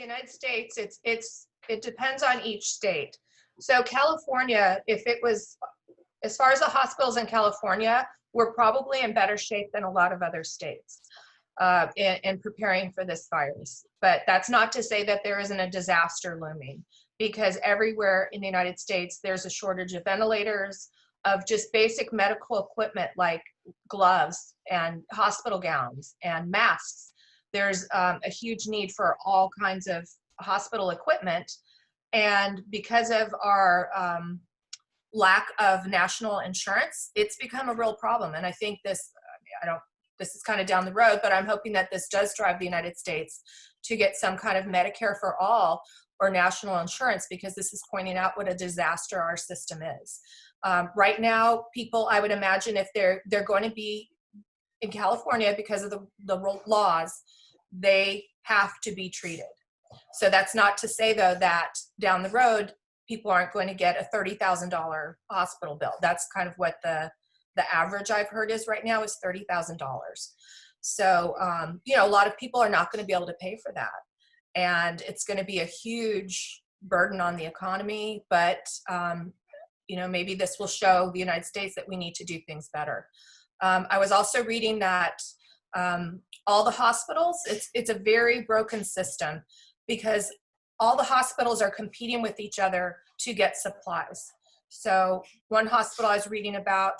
United States, it depends on each state. So California, if it was, as far as the hospitals in California, we're probably in better shape than a lot of other states in preparing for this virus. But that's not to say that there isn't a disaster looming, because everywhere in the United States, there's a shortage of ventilators, of just basic medical equipment like gloves and hospital gowns and masks. There's a huge need for all kinds of hospital equipment. And because of our lack of national insurance, it's become a real problem. And I think this, this is kind of down the road, but I'm hoping that this does drive the United States to get some kind of Medicare for all or national insurance, because this is pointing out what a disaster our system is. Right now, people, I would imagine, if they're going to be in California because of the laws, they have to be treated. So that's not to say, though, that down the road, people aren't going to get a $30,000 hospital bill. That's kind of what the average I've heard is right now is $30,000. So, you know, a lot of people are not going to be able to pay for that. And it's going to be a huge burden on the economy. But, you know, maybe this will show the United States that we need to do things better. I was also reading that all the hospitals, it's a very broken system, because all the hospitals are competing with each other to get supplies. So one hospital I was reading about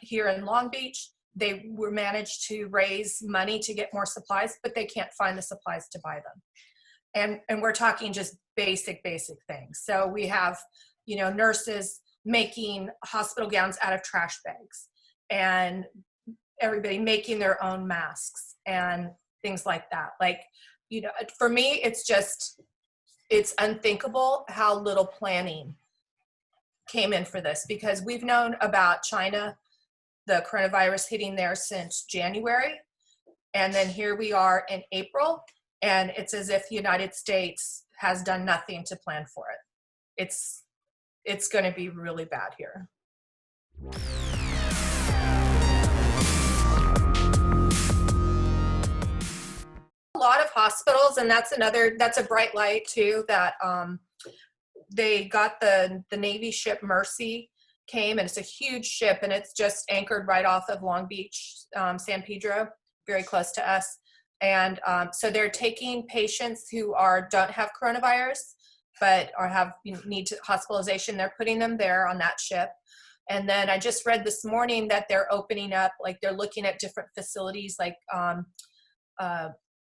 here in Long Beach, they were managed to raise money to get more supplies, but they can't find the supplies to buy them. And we're talking just basic things. So we have, you know, nurses making hospital gowns out of trash bags, and everybody making their own masks and things like that. Like, you know, for me, it's unthinkable how little planning came in for this, because we've known about China, the coronavirus hitting there since January. And then here we are in April, and it's as if the United States has done nothing to plan for it. It's going to be really bad here. A lot of hospitals, and that's a bright light too, that they got the Navy ship Mercy came, and it's a huge ship, and it's just anchored right off of Long Beach, San Pedro, very close to us. And so they're taking patients who don't have coronavirus, but need hospitalization. They're putting them there on that ship. And then I just read this morning that they're opening up, like they're looking at different facilities, like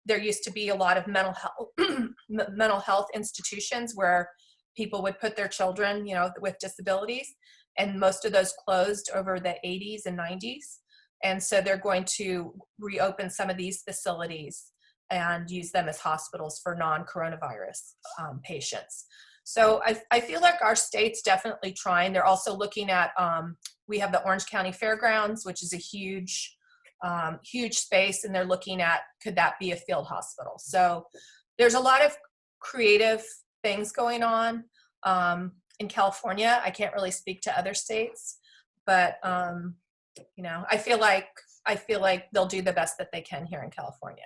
there used to be a lot of mental health institutions where people would put their children, you know, with disabilities, and most of those closed over the 80s and 90s. And so they're going to reopen some of these facilities and use them as hospitals for non-coronavirus patients. So I feel like our state's definitely trying. They're also looking at, we have the Orange County Fairgrounds, which is a huge space, and they're looking at, could that be a field hospital? So there's a lot of creative things going on in California. I can't really speak to other states, but you know, I feel like they'll do the best that they can here in California.